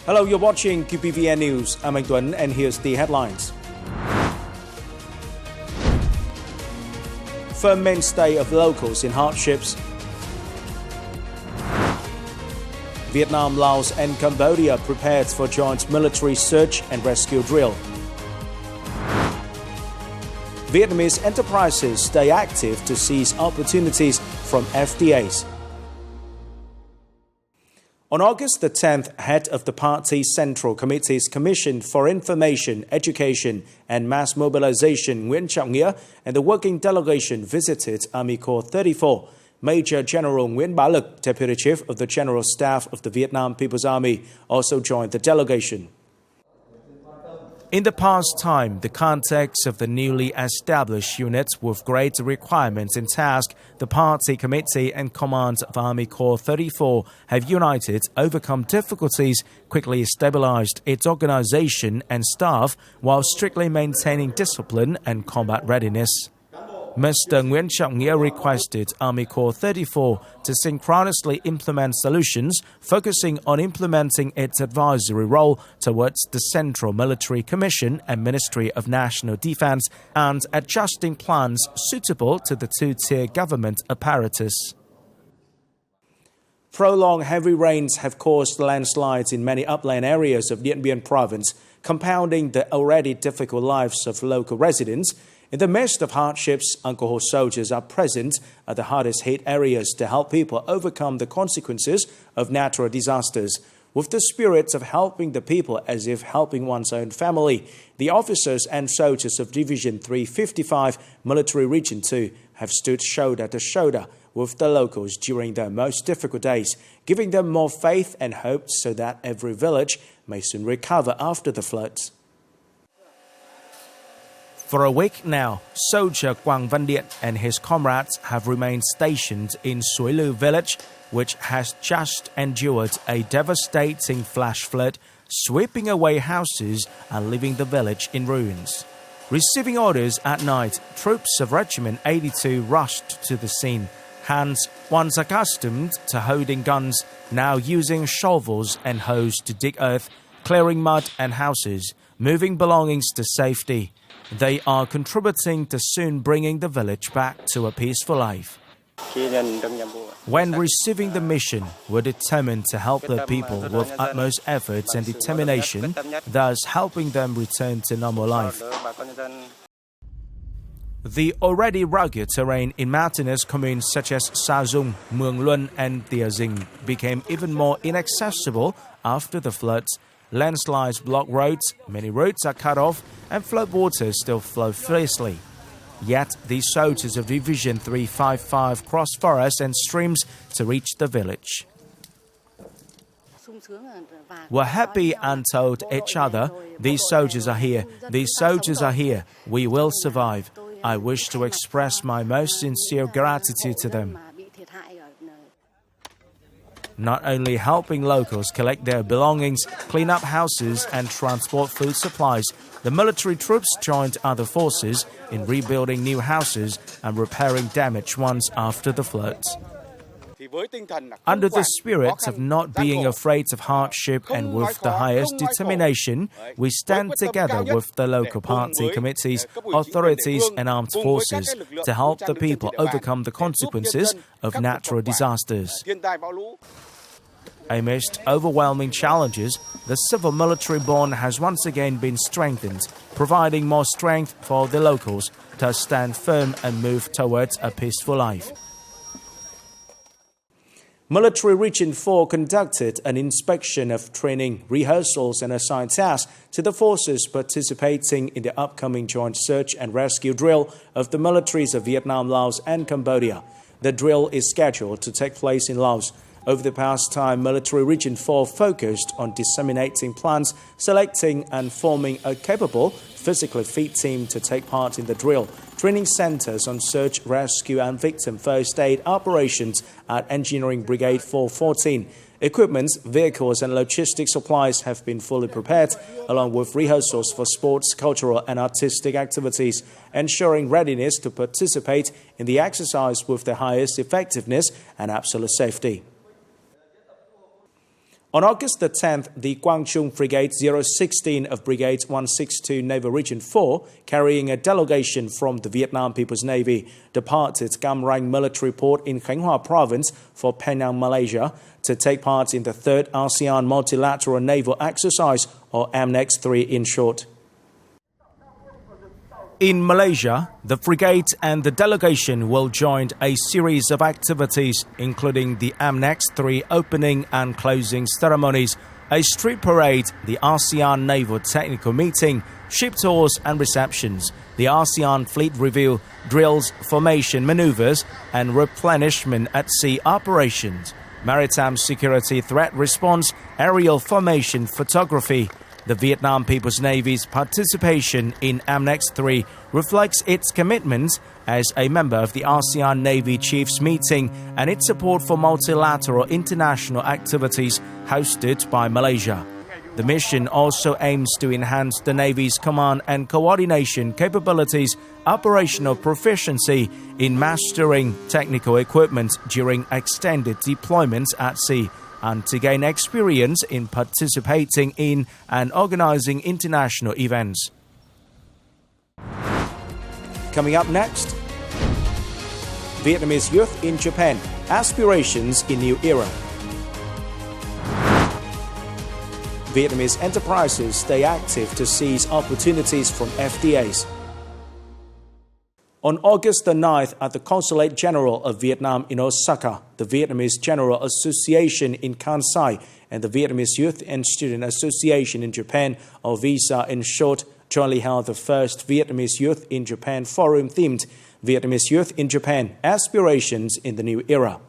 Hello, you're watching Qpvn News. I'm Anh Tuấn, and here's the headlines. Firm mainstay of locals in hardships. Vietnam, Laos, and Cambodia prepared for joint military search and rescue drill. Vietnamese enterprises stay active to seize opportunities from FTAs. On August the 10th, head of the party's Central Committee's Commission for Information, Education and Mass Mobilization, Nguyễn Trọng Nghĩa, and the working delegation visited Army Corps 34. Major General Nguyễn Bá Lực, Deputy Chief of the General Staff of the Vietnam People's Army, also joined the delegation. In the past time, the context of the newly established units with great requirements in task, the Party Committee and Command of Army Corps 34 have united, overcome difficulties, quickly stabilized its organization and staff while strictly maintaining discipline and combat readiness. Mr. Nguyễn Trọng Nghĩa requested Army Corps 34 to synchronously implement solutions, focusing on implementing its advisory role towards the Central Military Commission and Ministry of National Defense and adjusting plans suitable to the two-tier government apparatus. Prolonged heavy rains have caused landslides in many upland areas of Điện Biên province, compounding the already difficult lives of local residents. In the midst of hardships, Uncle Ho soldiers are present at the hardest hit areas to help people overcome the consequences of natural disasters. With the spirit of helping the people as if helping one's own family, the officers and soldiers of Division 355, Military Region 2, have stood shoulder to shoulder with the locals during their most difficult days, giving them more faith and hope so that every village may soon recover after the floods. For a week now, soldier Quang Văn Điện and his comrades have remained stationed in Suối Lư village, which has just endured a devastating flash flood, sweeping away houses and leaving the village in ruins. Receiving orders at night, troops of Regiment 82 rushed to the scene. Hands, once accustomed to holding guns, now using shovels and hoes to dig earth, clearing mud and houses, moving belongings to safety. They are contributing to soon bringing the village back to a peaceful life. When receiving the mission, we're determined to help the people with utmost efforts and determination, thus helping them return to normal life. The already rugged terrain in mountainous communes such as Sa Dung, Mường Luân and Tìa Dình became even more inaccessible after the floods. Landslides block roads, many roads are cut off, and floodwaters still flow fiercely. Yet, these soldiers of Division 355 cross forests and streams to reach the village. We're happy and told each other, these soldiers are here, these soldiers are here, we will survive. I wish to express my most sincere gratitude to them. Not only helping locals collect their belongings, clean up houses and transport food supplies, the military troops joined other forces in rebuilding new houses and repairing damaged ones after the floods. Under the spirit of not being afraid of hardship and with the highest determination, we stand together with the local party committees, authorities and armed forces to help the people overcome the consequences of natural disasters. Amidst overwhelming challenges, the civil-military bond has once again been strengthened, providing more strength for the locals to stand firm and move towards a peaceful life. Military Region 4 conducted an inspection of training, rehearsals and assigned tasks to the forces participating in the upcoming joint search and rescue drill of the militaries of Vietnam, Laos and Cambodia. The drill is scheduled to take place in Laos. Over the past time, Military Region 4 focused on disseminating plans, selecting and forming a capable, physically fit team to take part in the drill, training centers on search, rescue and victim first aid operations at Engineering Brigade 414. Equipment, vehicles and logistic supplies have been fully prepared, along with rehearsals for sports, cultural and artistic activities, ensuring readiness to participate in the exercise with the highest effectiveness and absolute safety. On August the 10th, the Quang Brigade 016 of Brigade 162 Naval Region 4, carrying a delegation from the Vietnam People's Navy, departed Cam Ranh Military Port in Khánh Hòa Province for Penang, Malaysia, to take part in the 3rd ASEAN Multilateral Naval Exercise, or AMNEX-3 in short. In Malaysia, the brigade and the delegation will join a series of activities, including the AMNEX-3 opening and closing ceremonies, a street parade, the ASEAN Naval Technical Meeting, ship tours and receptions, the ASEAN Fleet Review, drills, formation maneuvers, and replenishment at sea operations, maritime security threat response, aerial formation photography. The Vietnam People's Navy's participation in AMNEX-3 reflects its commitment as a member of the ASEAN Navy Chiefs Meeting and its support for multilateral international activities hosted by Malaysia. The mission also aims to enhance the Navy's command and coordination capabilities, operational proficiency in mastering technical equipment during extended deployments at sea, and to gain experience in participating in and organizing international events. Coming up next, Vietnamese youth in Japan, aspirations in new era. Vietnamese enterprises stay active to seize opportunities from FTAs. On August the 9th, at the Consulate General of Vietnam in Osaka, the Vietnamese General Association in Kansai and the Vietnamese Youth and Student Association in Japan, or VISA in short, jointly held the first Vietnamese Youth in Japan Forum themed Vietnamese Youth in Japan, Aspirations in the New Era.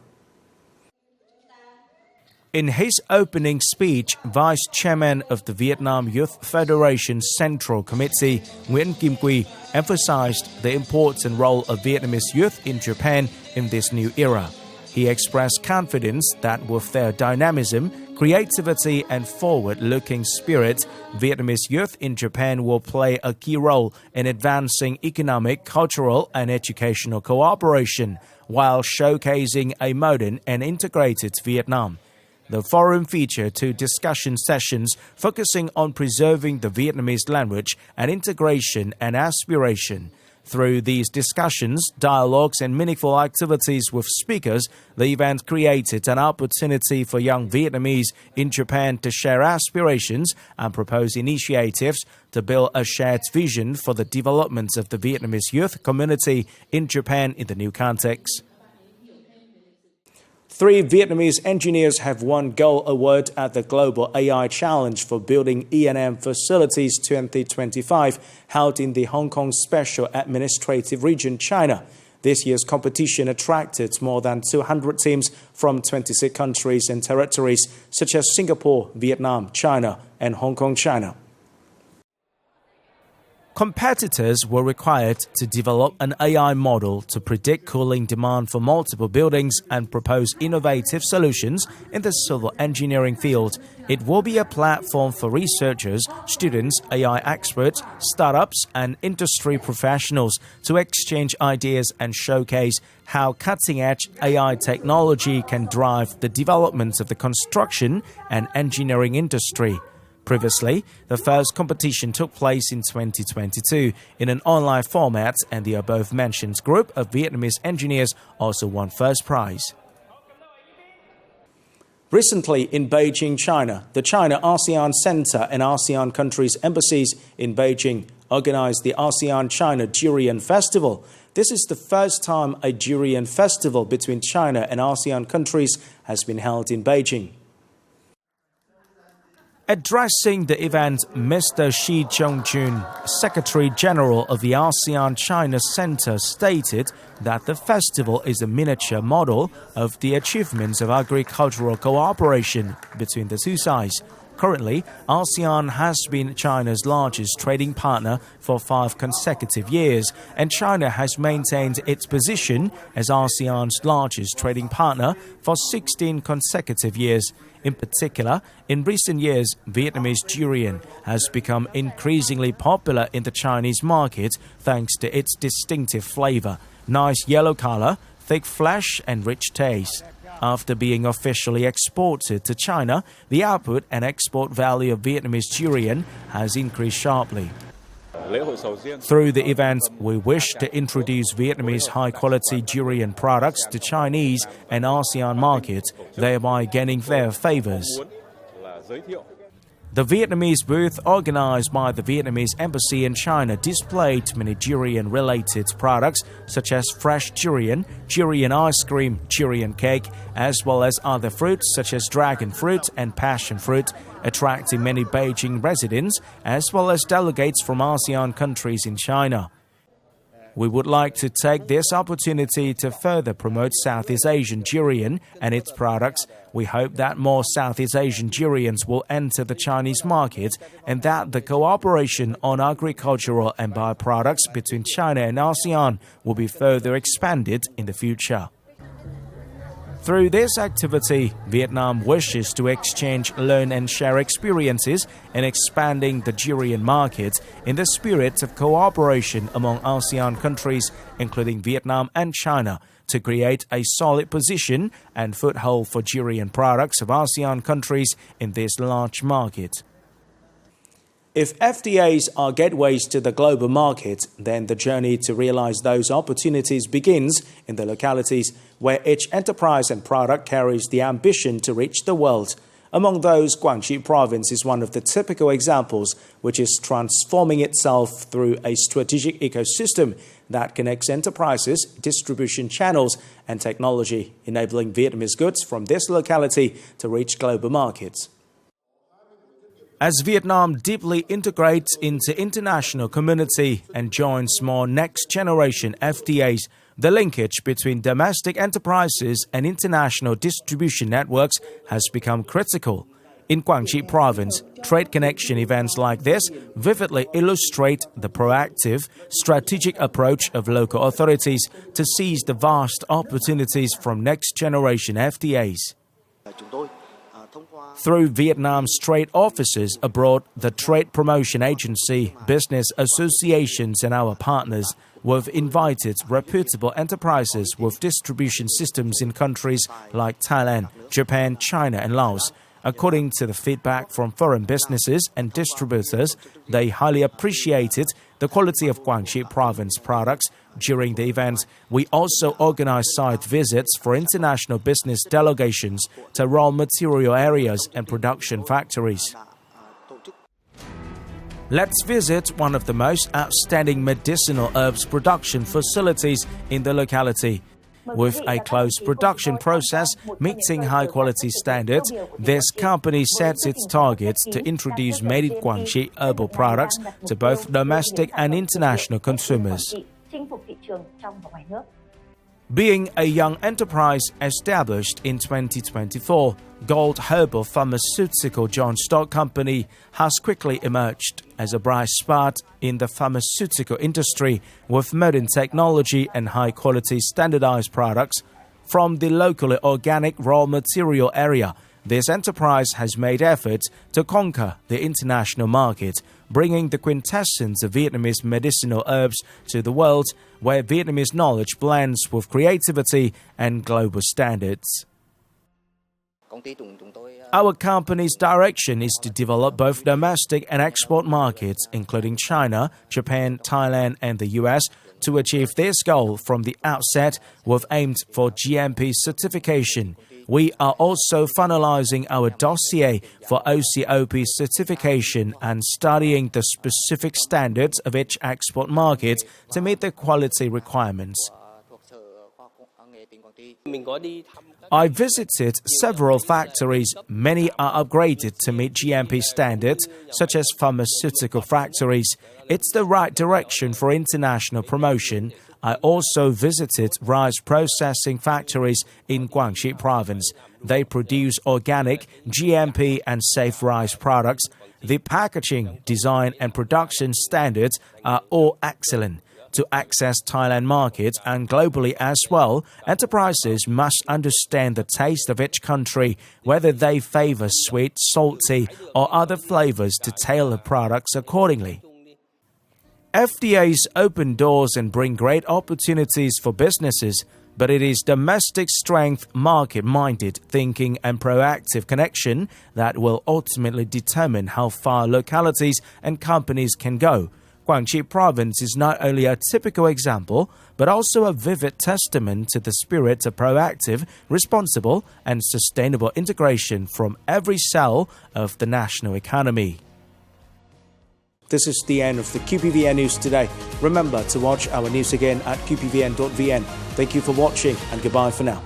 In his opening speech, Vice Chairman of the Vietnam Youth Federation Central Committee, Nguyễn Kim Quy, emphasized the important role of Vietnamese youth in Japan in this new era. He expressed confidence that with their dynamism, creativity and forward-looking spirit, Vietnamese youth in Japan will play a key role in advancing economic, cultural and educational cooperation while showcasing a modern and integrated Vietnam. The forum featured 2 discussion sessions focusing on preserving the Vietnamese language and integration and aspiration. Through these discussions, dialogues and meaningful activities with speakers, the event created an opportunity for young Vietnamese in Japan to share aspirations and propose initiatives to build a shared vision for the development of the Vietnamese youth community in Japan in the new context. 3 Vietnamese engineers have won Gold Award at the Global AI Challenge for Building E&M Facilities 2025, held in the Hong Kong Special Administrative Region, China. This year's competition attracted more than 200 teams from 26 countries and territories, such as Singapore, Vietnam, China, and Hong Kong, China. Competitors were required to develop an AI model to predict cooling demand for multiple buildings and propose innovative solutions in the civil engineering field. It will be a platform for researchers, students, AI experts, startups, and industry professionals to exchange ideas and showcase how cutting-edge AI technology can drive the development of the construction and engineering industry. Previously, the first competition took place in 2022 in an online format, and the above-mentioned group of Vietnamese engineers also won first prize. Recently, in Beijing, China, the China ASEAN Center and ASEAN countries' embassies in Beijing organized the ASEAN-China Durian Festival. This is the first time a durian festival between China and ASEAN countries has been held in Beijing. Addressing the event, Mr. Shi Chongjun, Secretary General of the ASEAN-China Center, stated that the festival is a miniature model of the achievements of agricultural cooperation between the two sides. Currently, ASEAN has been China's largest trading partner for 5 consecutive years, and China has maintained its position as ASEAN's largest trading partner for 16 consecutive years. In particular, in recent years, Vietnamese durian has become increasingly popular in the Chinese market thanks to its distinctive flavor, nice yellow color, thick flesh, and rich taste. After being officially exported to China, the output and export value of Vietnamese durian has increased sharply. Through the event, we wish to introduce Vietnamese high-quality durian products to Chinese and ASEAN markets, thereby gaining their favors. The Vietnamese booth, organized by the Vietnamese Embassy in China, displayed many durian-related products such as fresh durian, durian ice cream, durian cake, as well as other fruits such as dragon fruit and passion fruit, attracting many Beijing residents as well as delegates from ASEAN countries in China. We would like to take this opportunity to further promote Southeast Asian durian and its products. We hope that more Southeast Asian durians will enter the Chinese market and that the cooperation on agricultural and byproducts between China and ASEAN will be further expanded in the future. Through this activity, Vietnam wishes to exchange, learn and share experiences in expanding the durian market in the spirit of cooperation among ASEAN countries, including Vietnam and China, to create a solid position and foothold for durian products of ASEAN countries in this large market. If FTAs are gateways to the global market, then the journey to realize those opportunities begins in the localities where each enterprise and product carries the ambition to reach the world. Among those, Quảng province is one of the typical examples, which is transforming itself through a strategic ecosystem that connects enterprises, distribution channels, and technology, enabling Vietnamese goods from this locality to reach global markets. As Vietnam deeply integrates into international community and joins more next-generation FTAs, the linkage between domestic enterprises and international distribution networks has become critical. In Quảng province, trade connection events like this vividly illustrate the proactive, strategic approach of local authorities to seize the vast opportunities from next-generation FTAs. Through Vietnam's trade offices abroad, the Trade Promotion Agency, business associations and our partners, we've invited reputable enterprises with distribution systems in countries like Thailand, Japan, China and Laos. According to the feedback from foreign businesses and distributors, they highly appreciated the quality of Quảng province products. During the event, we also organized site visits for international business delegations to raw material areas and production factories. Let's visit one of the most outstanding medicinal herbs production facilities in the locality. With a closed production process meeting high-quality standards, this company sets its targets to introduce made in Quảng herbal products to both domestic and international consumers. Being a young enterprise established in 2024, Gold Herbal Pharmaceutical Joint Stock Company has quickly emerged as a bright spot in the pharmaceutical industry with modern technology and high-quality standardized products. From the locally organic raw material area, this enterprise has made efforts to conquer the international market, bringing the quintessence of Vietnamese medicinal herbs to the world, where Vietnamese knowledge blends with creativity and global standards. Our company's direction is to develop both domestic and export markets, including China, Japan, Thailand, and the US. To achieve this goal from the outset, we've aimed for GMP certification. We are also finalizing our dossier for OCOP certification and studying the specific standards of each export market to meet the quality requirements. I visited several factories. Many are upgraded to meet GMP standards, such as pharmaceutical factories. It's the right direction for international promotion. I also visited rice processing factories in Quảng province. They produce organic, GMP and safe rice products. The packaging, design and production standards are all excellent. To access Thailand market and globally as well, enterprises must understand the taste of each country, whether they favor sweet, salty or other flavors to tailor products accordingly. FTAs open doors and bring great opportunities for businesses. but it is domestic strength, market-minded thinking, and proactive connection that will ultimately determine how far localities and companies can go. Guangxi Province is not only a typical example, but also a vivid testament to the spirit of proactive, responsible, and sustainable integration from every cell of the national economy. This is the end of the QPVN News today. Remember to watch our news again at qpvn.vn. Thank you for watching and goodbye for now.